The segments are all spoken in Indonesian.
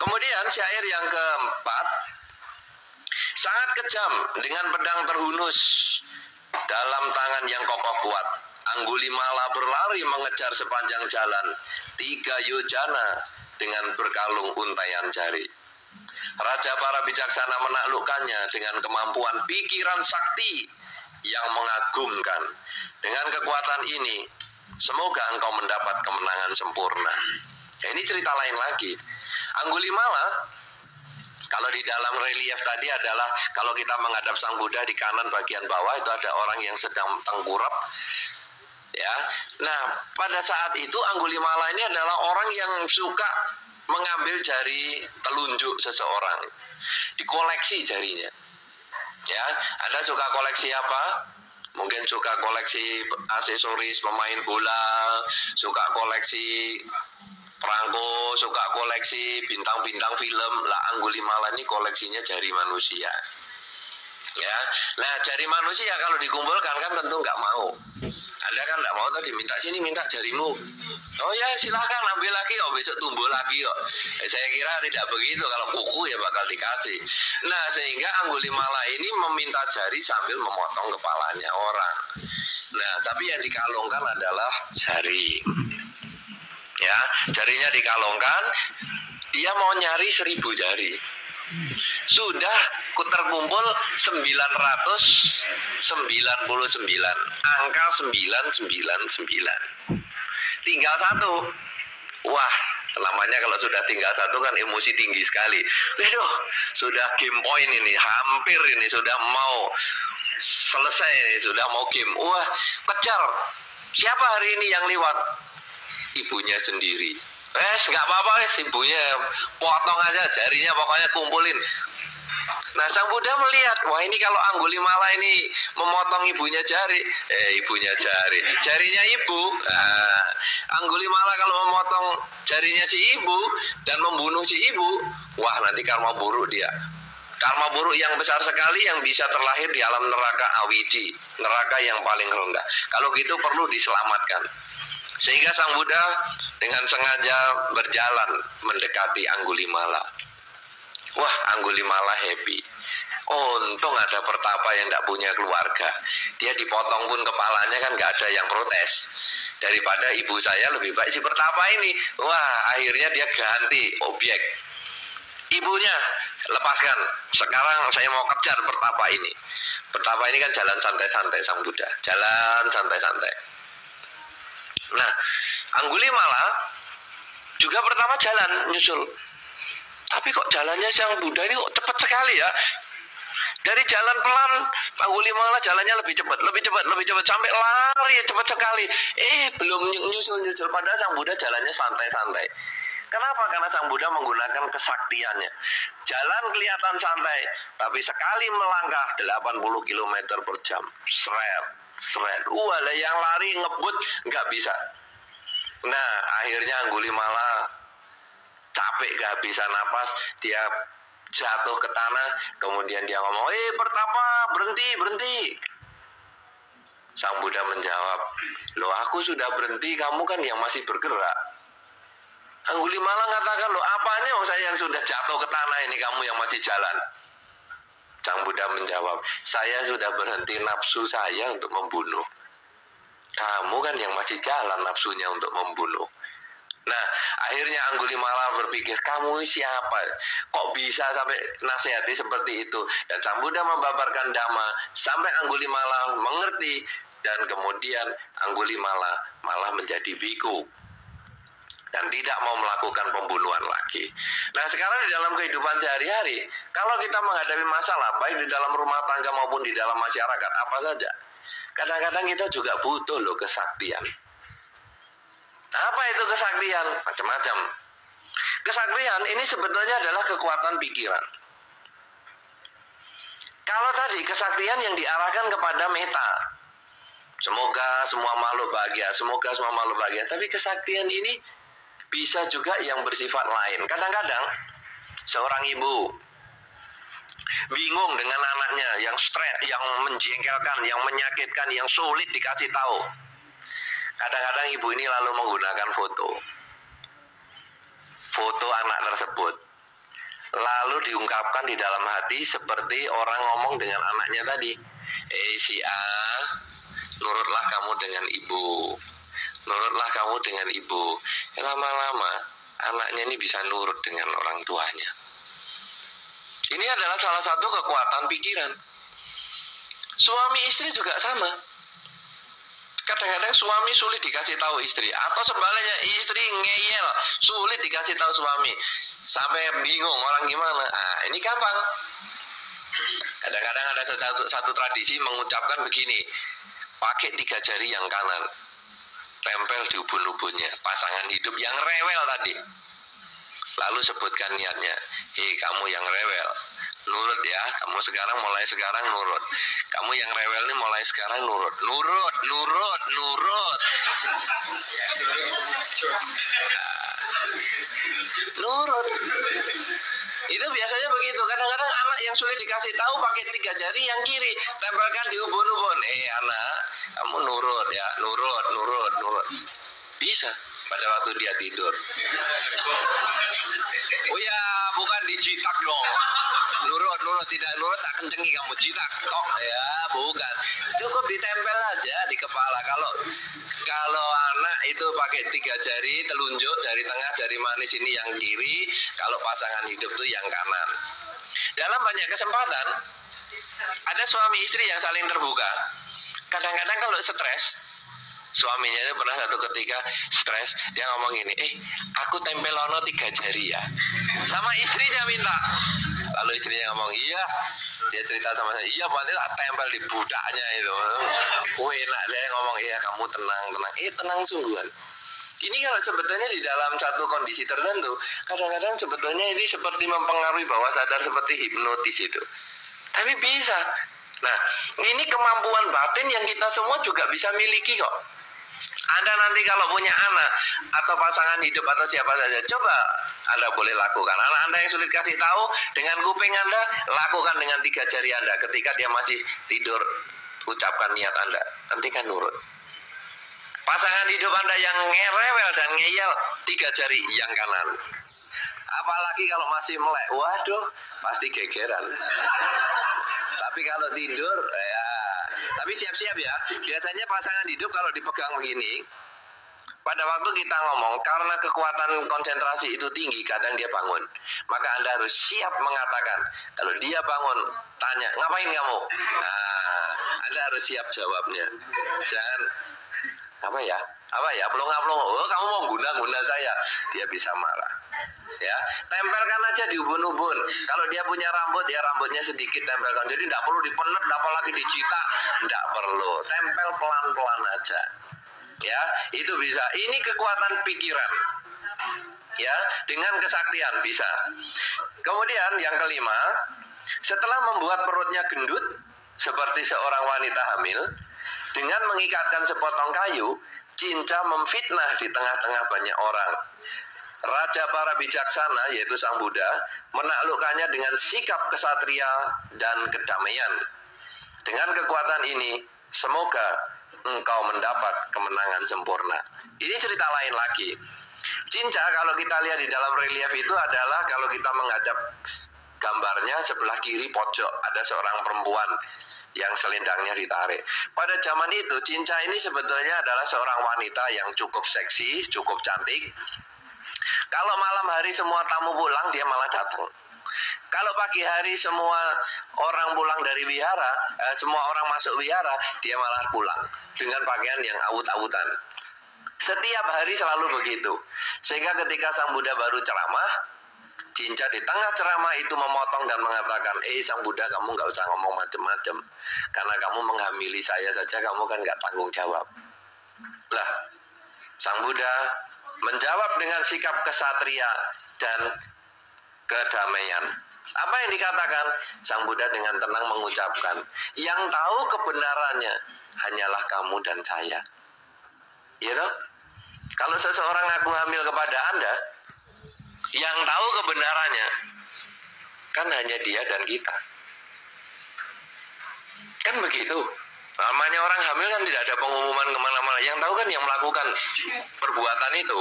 Kemudian syair yang keempat, sangat kejam dengan pedang terhunus dalam tangan yang kokoh kuat. Anggulimala berlari mengejar sepanjang jalan 3 yojana dengan berkalung untaian jari. Raja para bijaksana menaklukkannya dengan kemampuan pikiran sakti yang mengagumkan. Dengan kekuatan ini, semoga engkau mendapat kemenangan sempurna. Nah, ini cerita lain lagi. Anggulimala, kalau di dalam relief tadi adalah kalau kita menghadap Sang Buddha di kanan bagian bawah itu ada orang yang sedang tengkurap. Ya, nah pada saat itu Anggulimala ini adalah orang yang suka mengambil jari telunjuk seseorang, dikoleksi jarinya. Ya, Anda suka koleksi apa? Mungkin suka koleksi aksesoris pemain bola, suka koleksi perangko, suka koleksi bintang-bintang film. Lah Anggulimala ini koleksinya jari manusia. Ya, nah jari manusia kalau dikumpulkan kan tentu nggak mau. Anda kan nggak mau tadi minta sini, minta jarimu. Oh ya silahkan ambil lagi, oh besok tumbuh lagi kok. Saya kira tidak begitu, kalau kuku ya bakal dikasih. Nah sehingga Anggulimala ini meminta jari sambil memotong kepalanya orang. Nah tapi yang dikalungkan adalah jari. Ya, jarinya dikalungkan, dia mau nyari 1000 jari. Sudah terkumpul 999, angka 999. Tinggal satu. Wah, namanya kalau sudah tinggal satu kan emosi tinggi sekali. Waduh, sudah game point ini, hampir ini sudah mau selesai ini, sudah mau game. Wah, kejar. Siapa hari ini yang lewat? Ibunya sendiri. Nggak apa-apa, ibunya potong aja jarinya, pokoknya kumpulin. Nah Sang Buddha melihat, wah ini kalau Anggulimala ini memotong ibunya jari, jarinya ibu. Nah, Anggulimala kalau memotong jarinya si ibu dan membunuh si ibu, wah nanti karma buruk dia. Karma buruk yang besar sekali yang bisa terlahir di alam neraka Awiji, neraka yang paling rendah. Kalau gitu perlu diselamatkan. Sehingga Sang Buddha dengan sengaja berjalan mendekati Anggulimala. Wah, Anggulimala happy. Untung ada pertapa yang tidak punya keluarga. Dia dipotong pun kepalanya kan nggak ada yang protes. Daripada ibu saya lebih baik si pertapa ini. Wah, akhirnya dia ganti objek. Ibunya lepaskan. Sekarang saya mau kejar pertapa ini. Pertapa ini kan jalan santai-santai Sang Buddha. Jalan santai-santai. Nah, Anggulimala juga pertama jalan nyusul. Tapi kok jalannya Sang Buddha ini kok cepat sekali ya. Dari jalan pelan, Anggulimala jalannya lebih cepat sampai lari cepat sekali. Belum nyusul. Padahal Sang Buddha jalannya santai-santai. Kenapa? Karena Sang Buddha menggunakan kesaktiannya. Jalan kelihatan santai, tapi sekali melangkah 80 km per jam. Seret. Lah yang lari ngebut nggak bisa. Nah, akhirnya Anggulimala capek kehabisan napas, dia jatuh ke tanah, kemudian dia ngomong, pertapa, berhenti. Sang Buddha menjawab, loh aku sudah berhenti, kamu kan yang masih bergerak. Anggulimala mengatakan, loh apanya saya yang sudah jatuh ke tanah ini, kamu yang masih jalan. Sang Buddha menjawab, saya sudah berhenti nafsu saya untuk membunuh. Kamu kan yang masih jalan nafsunya untuk membunuh. Nah, akhirnya Anggulimala berpikir, kamu siapa? Kok bisa sampai nasihati seperti itu? Dan Sang Buddha membabarkan Dhamma sampai Anggulimala mengerti. Dan kemudian Anggulimala malah menjadi biku dan tidak mau melakukan pembunuhan lagi. Nah sekarang di dalam kehidupan sehari-hari, kalau kita menghadapi masalah, baik di dalam rumah tangga maupun di dalam masyarakat, apa saja, kadang-kadang kita juga butuh loh kesaktian. Apa itu kesaktian? Macam-macam. Kesaktian ini sebetulnya adalah kekuatan pikiran. Kalau tadi kesaktian yang diarahkan kepada meta, semoga semua makhluk bahagia, tapi kesaktian ini bisa juga yang bersifat lain. Kadang-kadang seorang ibu bingung dengan anaknya yang stres, yang menjengkelkan, yang menyakitkan, yang sulit dikasih tahu. Kadang-kadang ibu ini lalu menggunakan foto anak tersebut. lalu diungkapkan di dalam hati seperti orang ngomong dengan anaknya tadi. Si A, nurutlah kamu dengan ibu. Nurutlah kamu dengan ibu. Lama-lama anaknya ini bisa nurut dengan orang tuanya. Ini adalah salah satu kekuatan pikiran. Suami istri juga sama. Kadang-kadang suami sulit dikasih tahu istri, atau sebaliknya istri ngeyel, sulit dikasih tahu suami, sampai bingung orang gimana. Ini gampang. Kadang-kadang ada satu tradisi mengucapkan begini, pakai 3 jari yang kanan, tempel di ubun-ubunnya pasangan hidup yang rewel tadi. Lalu sebutkan niatnya, kamu yang rewel, nurut ya, kamu mulai sekarang nurut. Kamu yang rewel ini mulai sekarang nurut. Nurut. Nurut. Itu biasanya begitu. Kadang-kadang anak yang sulit dikasih tahu pakai 3 jari yang kiri, tempelkan di ubun-ubun. Anak, kamu nurut ya, nurut. Bisa pada waktu dia tidur. Oh ya, bukan dijitak dong. Nurut, tidak nurut tak kencengi kamu jitak tok ya, bukan. Cukup ditempel aja di kepala. Kalau anak itu pakai 3 jari telunjuk dari tengah, jari manis ini yang kiri, kalau pasangan hidup tuh yang kanan. Dalam banyak kesempatan ada suami istri yang saling terbuka. Kadang-kadang kalau stres, suaminya itu pernah satu ketika stres, dia ngomong gini, aku tempel ono 3 jari ya, sama istrinya minta. Lalu istrinya ngomong, iya. Dia cerita sama saya, iya berarti tak tempel di budaknya itu. Enak dia ngomong, iya kamu tenang. Tenang sungguhan. Ini kalau sebetulnya di dalam satu kondisi tertentu, kadang-kadang sebetulnya ini seperti mempengaruhi bawah sadar, seperti hipnotis itu. Tapi bisa. Nah, ini kemampuan batin yang kita semua juga bisa miliki kok. Anda nanti kalau punya anak atau pasangan hidup atau siapa saja, coba Anda boleh lakukan. Anak Anda yang sulit kasih tahu, dengan kuping Anda, lakukan dengan 3 jari Anda. Ketika dia masih tidur, ucapkan niat Anda. Nanti kan nurut. Pasangan hidup Anda yang ngerewel dan ngeyel, 3 jari yang kanan. Apalagi kalau masih melek, waduh, pasti gegeran. Tapi kalau tidur, ya. Tapi siap-siap ya. Biasanya pasangan hidup kalau dipegang begini, pada waktu kita ngomong, karena kekuatan konsentrasi itu tinggi, kadang dia bangun. Maka Anda harus siap mengatakan. Kalau dia bangun, tanya, ngapain kamu? Anda harus siap jawabnya. Jangan, apa ya, pelongo-pelongo. Oh, kamu mau guna-guna saya. Dia bisa marah. Ya, tempelkan aja di ubun-ubun. Kalau dia punya rambut, ya rambutnya sedikit tempelkan. Jadi tidak perlu dipenet, apalagi dicita, tidak perlu. Tempel pelan-pelan aja. Ya, itu bisa. Ini kekuatan pikiran. Ya, dengan kesaktian bisa. Kemudian yang kelima, setelah membuat perutnya gendut seperti seorang wanita hamil, dengan mengikatkan sepotong kayu, Cinca memfitnah di tengah-tengah banyak orang. Raja para bijaksana, yaitu Sang Buddha, menaklukkannya dengan sikap kesatria dan kedamaian. Dengan kekuatan ini, semoga engkau mendapat kemenangan sempurna. Ini cerita lain lagi. Cinca, kalau kita lihat di dalam relief itu adalah, kalau kita menghadap gambarnya, sebelah kiri pojok ada seorang perempuan yang selendangnya ditarik. Pada zaman itu, Cinca ini sebetulnya adalah seorang wanita yang cukup seksi, cukup cantik. Kalau malam hari semua tamu pulang, dia malah datang. Kalau pagi hari semua orang pulang dari wihara, semua orang masuk wihara, dia malah pulang dengan pakaian yang awut-awutan. Setiap hari selalu begitu. Sehingga ketika Sang Buddha baru ceramah, Cinca di tengah ceramah itu memotong dan mengatakan, Sang Buddha, kamu nggak usah ngomong macam-macam. Karena kamu menghamili saya saja, kamu kan nggak tanggung jawab. Lah, Sang Buddha menjawab dengan sikap kesatria dan kedamaian. Apa yang dikatakan? Sang Buddha dengan tenang mengucapkan, yang tahu kebenarannya hanyalah kamu dan saya. You know? Kalau seseorang ngaku hamil kepada Anda, yang tahu kebenarannya kan hanya dia dan kita. Kan begitu. Namanya orang hamil kan tidak ada pengumuman kemana-mana. Yang tahu kan yang melakukan perbuatan itu.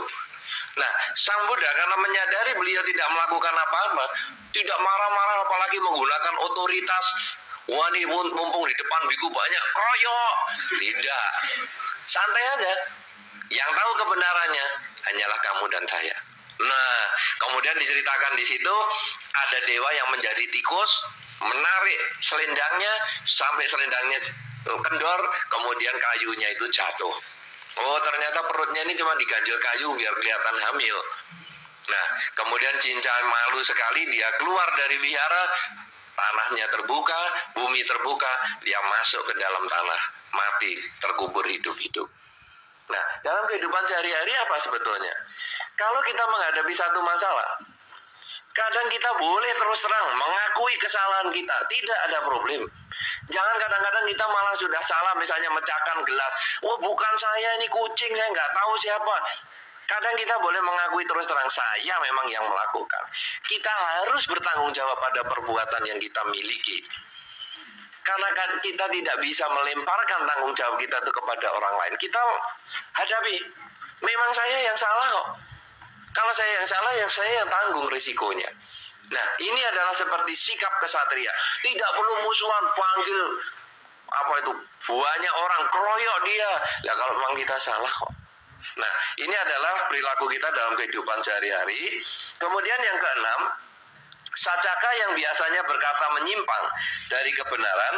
Nah, Sang Buddha karena menyadari beliau tidak melakukan apa-apa, tidak marah-marah apalagi menggunakan otoritas. Wah, ini mumpung di depan biku banyak, kroyok. Tidak. Santai aja. Yang tahu kebenarannya hanyalah kamu dan saya. Nah, kemudian diceritakan di situ ada dewa yang menjadi tikus, menarik selendangnya sampai selendangnya kendor, kemudian kayunya itu jatuh. Oh, ternyata perutnya ini cuma diganjil kayu biar kelihatan hamil. Nah, kemudian cincai malu sekali, dia keluar dari wihara, tanahnya terbuka, bumi terbuka, dia masuk ke dalam tanah, mati, terkubur hidup-hidup. Nah, dalam kehidupan sehari-hari apa sebetulnya? Kalau kita menghadapi satu masalah, kadang kita boleh terus terang mengakui kesalahan kita, tidak ada problem. Jangan kadang-kadang kita malah sudah salah, misalnya mecahkan gelas. Oh, bukan saya, ini kucing, saya nggak tahu siapa. Kadang kita boleh mengakui terus terang, saya memang yang melakukan. Kita harus bertanggung jawab pada perbuatan yang kita miliki. Karena kan kita tidak bisa melemparkan tanggung jawab kita itu kepada orang lain. Kita hadapi, memang saya yang salah kok. Kalau saya yang salah, ya saya yang tanggung risikonya. Nah, ini adalah seperti sikap kesatria. Tidak perlu musuhan, panggil apa itu banyak orang, keroyok dia. Ya kalau memang kita salah kok. Nah, ini adalah perilaku kita dalam kehidupan sehari-hari. Kemudian yang keenam, sacaka yang biasanya berkata menyimpang dari kebenaran,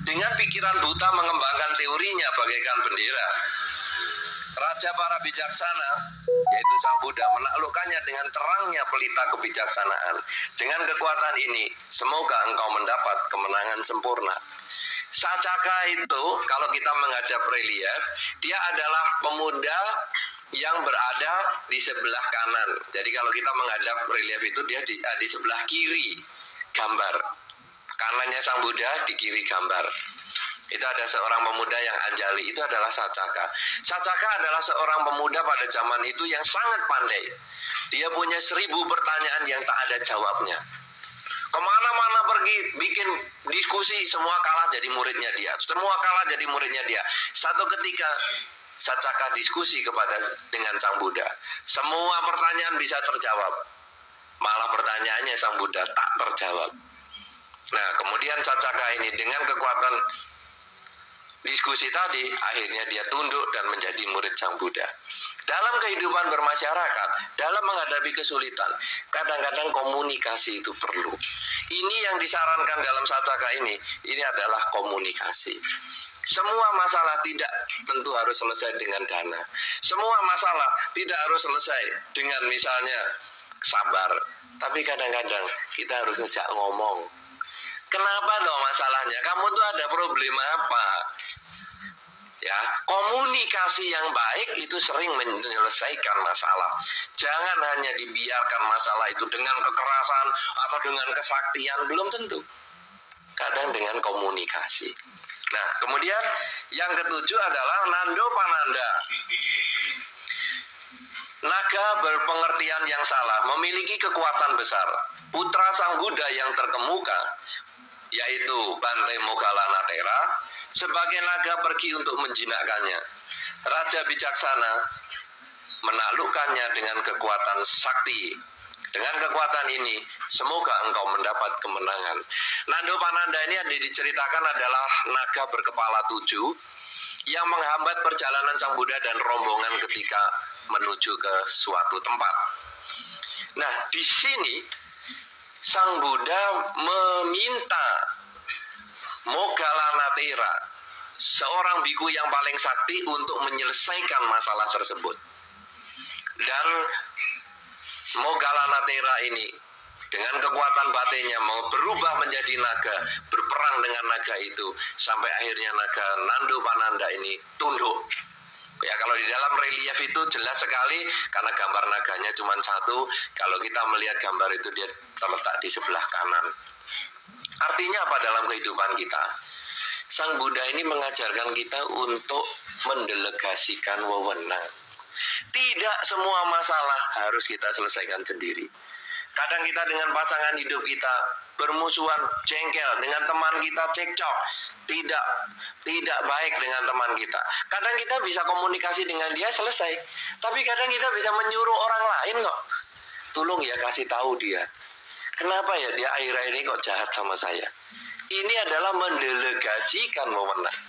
dengan pikiran buta mengembangkan teorinya bagaikan bendera. Raja para bijaksana, yaitu Sang Buddha, menaklukkannya dengan terangnya pelita kebijaksanaan. Dengan kekuatan ini, semoga engkau mendapat kemenangan sempurna. Sacaka itu, kalau kita menghadap relief, dia adalah pemuda yang berada di sebelah kanan. Jadi kalau kita menghadap relief itu, dia di sebelah kiri gambar. Kanannya Sang Buddha, di kiri gambar. Itu ada seorang pemuda yang anjali, itu adalah Sacaka. Sacaka adalah seorang pemuda pada zaman itu yang sangat pandai. Dia punya 1000 pertanyaan yang tak ada jawabnya. Kemana-mana pergi, bikin diskusi, semua kalah jadi muridnya dia. Semua kalah jadi muridnya dia. Satu ketika Sacaka diskusi dengan Sang Buddha. Semua pertanyaan bisa terjawab. Malah pertanyaannya Sang Buddha tak terjawab. Nah, kemudian Sacaka ini dengan kekuatan diskusi tadi, akhirnya dia tunduk dan menjadi murid Sang Buddha. Dalam kehidupan bermasyarakat, dalam menghadapi kesulitan, kadang-kadang komunikasi itu perlu. Ini yang disarankan dalam Sacaka ini adalah komunikasi. Semua masalah tidak tentu harus selesai dengan dana. Semua masalah tidak harus selesai dengan misalnya sabar. Tapi kadang-kadang kita harus ngejak ngomong. Kenapa dong masalahnya? Kamu tuh ada problema apa? Ya, komunikasi yang baik itu sering menyelesaikan masalah. Jangan hanya dibiarkan masalah itu dengan kekerasan atau dengan kesaktian, belum tentu. Kadang dengan komunikasi. Nah, kemudian yang ketujuh adalah Nando Pananda. Naga berpengertian yang salah, memiliki kekuatan besar. Putra Sang Buddha yang terkemuka, yaitu Bante Moggallana-Thera, sebagai naga pergi untuk menjinakkannya. Raja bijaksana menaklukkannya dengan kekuatan sakti. Dengan kekuatan ini, semoga engkau mendapat kemenangan. Nando Pananda ini yang diceritakan adalah naga berkepala 7 yang menghambat perjalanan Sang Buddha dan rombongan ketika menuju ke suatu tempat. Nah, di sini Sang Buddha meminta Moggallana-Thera, seorang biku yang paling sakti, untuk menyelesaikan masalah tersebut. Dan Moggallana-Thera ini dengan kekuatan batinnya mau berubah menjadi naga, berperang dengan naga itu, sampai akhirnya naga Nando Pananda ini tunduk. Ya, kalau di dalam relief itu jelas sekali, karena gambar naganya cuma satu. Kalau kita melihat gambar itu, dia terletak di sebelah kanan. Artinya apa dalam kehidupan kita? Sang Buddha ini mengajarkan kita untuk mendelegasikan wewenang. Tidak semua masalah harus kita selesaikan sendiri. Kadang kita dengan pasangan hidup kita bermusuhan, jengkel, dengan teman kita cekcok, tidak baik dengan teman kita. Kadang kita bisa komunikasi dengan dia selesai, tapi kadang kita bisa menyuruh orang lain kok. Tolong ya kasih tahu dia. Kenapa ya dia akhir-akhir ini kok jahat sama saya? Ini adalah mendelegasikan wewenang.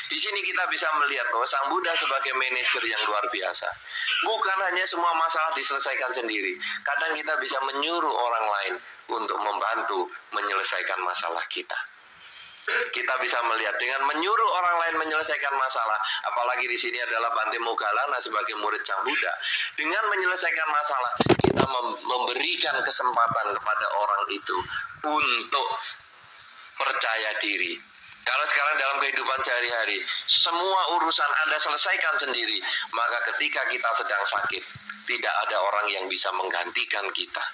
Di sini kita bisa melihat bahwa Sang Buddha sebagai manajer yang luar biasa. Bukan hanya semua masalah diselesaikan sendiri. Kadang kita bisa menyuruh orang lain untuk membantu menyelesaikan masalah kita. Kita bisa melihat dengan menyuruh orang lain menyelesaikan masalah, apalagi di sini adalah Bante Moggallana sebagai murid Sang Buddha. Dengan menyelesaikan masalah, kita memberikan kesempatan kepada orang itu untuk percaya diri. Kalau sekarang dalam kehidupan sehari-hari, semua urusan Anda selesaikan sendiri, maka ketika kita sedang sakit, tidak ada orang yang bisa menggantikan kita.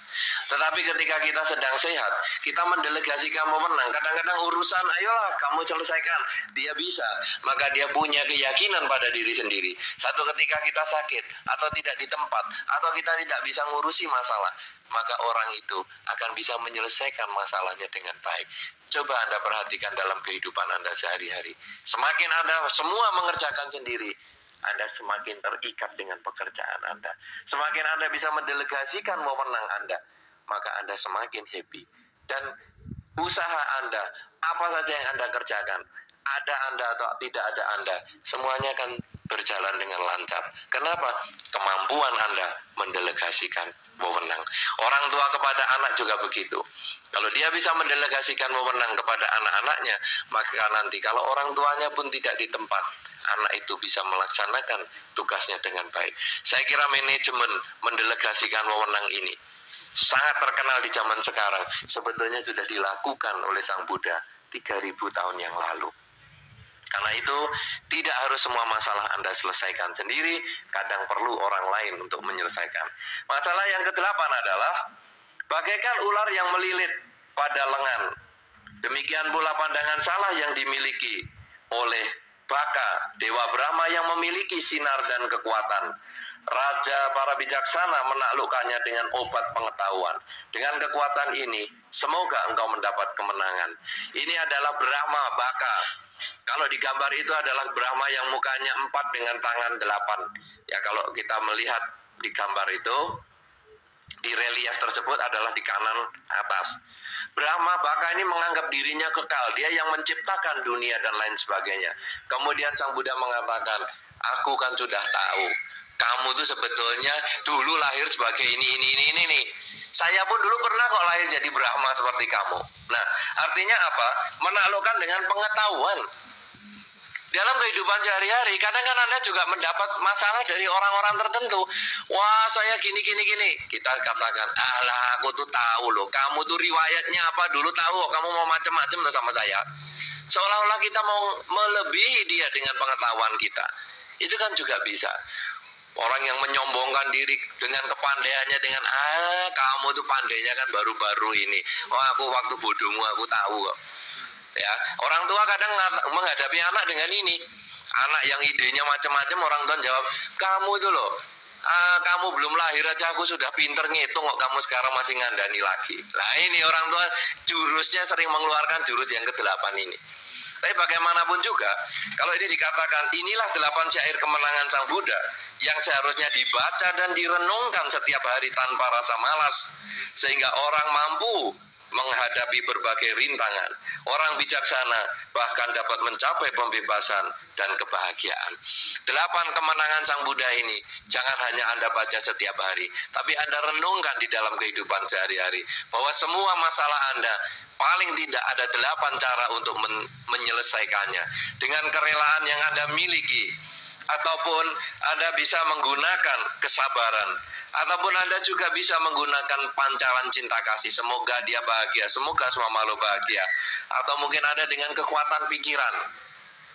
Tetapi ketika kita sedang sehat, kita mendelegasikan wewenang. Kadang-kadang urusan, ayolah kamu selesaikan. Dia bisa, maka dia punya keyakinan pada diri sendiri. Satu ketika kita sakit, atau tidak di tempat, atau kita tidak bisa ngurusi masalah, maka orang itu akan bisa menyelesaikan masalahnya dengan baik. Coba Anda perhatikan dalam kehidupan Anda sehari-hari. Semakin Anda semua mengerjakan sendiri, Anda semakin terikat dengan pekerjaan Anda. Semakin Anda bisa mendelegasikan wewenang Anda, maka Anda semakin happy. Dan usaha Anda, apa saja yang Anda kerjakan, ada Anda atau tidak ada Anda, semuanya akan berjalan dengan lancar. Kenapa? Kemampuan Anda mendelegasikan wewenang. Orang tua kepada anak juga begitu. Kalau dia bisa mendelegasikan wewenang kepada anak-anaknya, maka nanti kalau orang tuanya pun tidak di tempat, anak itu bisa melaksanakan tugasnya dengan baik. Saya kira manajemen mendelegasikan wewenang ini sangat terkenal di zaman sekarang. Sebetulnya sudah dilakukan oleh Sang Buddha 3000 tahun yang lalu. Karena itu, tidak harus semua masalah Anda selesaikan sendiri, kadang perlu orang lain untuk menyelesaikan. Masalah yang ke-8 adalah, bagaikan ular yang melilit pada lengan. Demikian pula pandangan salah yang dimiliki oleh Baka, Dewa Brahma yang memiliki sinar dan kekuatan. Raja para bijaksana menaklukkannya dengan obat pengetahuan. Dengan kekuatan ini, semoga engkau mendapat kemenangan. Ini adalah Brahma Baka. Kalau di gambar itu adalah Brahma yang mukanya 4 dengan tangan 8. Ya, kalau kita melihat di gambar itu, di relief tersebut adalah di kanan atas. Brahma Baka ini menganggap dirinya kekal, dia yang menciptakan dunia dan lain sebagainya. Kemudian Sang Buddha mengatakan, aku kan sudah tahu, kamu tuh sebetulnya dulu lahir sebagai ini nih. Saya pun dulu pernah kok lahir jadi Brahma seperti kamu. Nah, artinya apa? Menaklukkan dengan pengetahuan. Dalam kehidupan sehari-hari, kadang kan Anda juga mendapat masalah dari orang-orang tertentu. Wah, saya gini. Kita katakan, alah, aku tuh tahu loh, kamu tuh riwayatnya apa dulu tahu, kamu mau macam-macam loh sama saya. Seolah-olah kita mau melebihi dia dengan pengetahuan kita. Itu kan juga bisa. Orang yang menyombongkan diri dengan kepandaiannya dengan, kamu tuh pandainya kan baru-baru ini. Oh, aku waktu bodohmu aku tahu kok. Ya, orang tua kadang menghadapi anak dengan ini. Anak yang idenya macam-macam, orang tua jawab, kamu itu loh, kamu belum lahir aja aku sudah pinter ngitung kok, kamu sekarang masih ngandani lagi. Nah, ini orang tua jurusnya sering mengeluarkan jurus yang ke-8 ini. Tapi bagaimanapun juga, kalau ini dikatakan inilah 8 syair kemenangan Sang Buddha yang seharusnya dibaca dan direnungkan setiap hari tanpa rasa malas, sehingga orang mampu menghadapi berbagai rintangan. Orang bijaksana bahkan dapat mencapai pembebasan dan kebahagiaan. 8 kemenangan Sang Buddha ini jangan hanya Anda baca setiap hari, tapi Anda renungkan di dalam kehidupan sehari-hari bahwa semua masalah Anda paling tidak ada 8 cara untuk menyelesaikannya dengan kerelaan yang Anda miliki. Ataupun Anda bisa menggunakan kesabaran, ataupun Anda juga bisa menggunakan pancaran cinta kasih. Semoga dia bahagia, semoga semua makhluk bahagia. Atau mungkin Anda dengan kekuatan pikiran,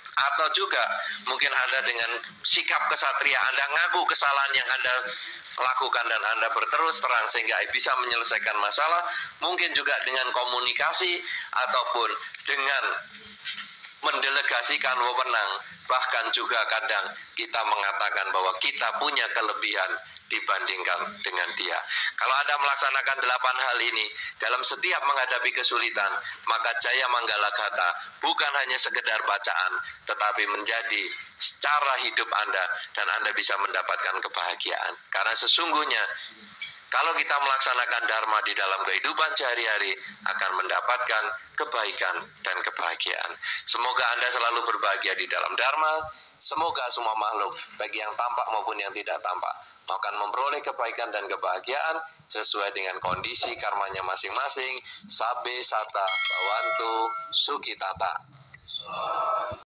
atau juga mungkin Anda dengan sikap kesatria, Anda ngaku kesalahan yang Anda lakukan dan Anda berterus terang sehingga bisa menyelesaikan masalah. Mungkin juga dengan komunikasi, ataupun dengan mendelegasikan wewenang. Bahkan juga kadang kita mengatakan bahwa kita punya kelebihan dibandingkan dengan dia. Kalau Anda melaksanakan 8 hal ini dalam setiap menghadapi kesulitan, maka Jaya Manggalagata bukan hanya sekedar bacaan, tetapi menjadi cara hidup Anda, dan Anda bisa mendapatkan kebahagiaan. Karena sesungguhnya kalau kita melaksanakan dharma di dalam kehidupan sehari-hari, akan mendapatkan kebaikan dan kebahagiaan. Semoga Anda selalu berbahagia di dalam dharma. Semoga semua makhluk, baik yang tampak maupun yang tidak tampak, akan memperoleh kebaikan dan kebahagiaan sesuai dengan kondisi karmanya masing-masing. Sabe Sata Bawantu Sukitata.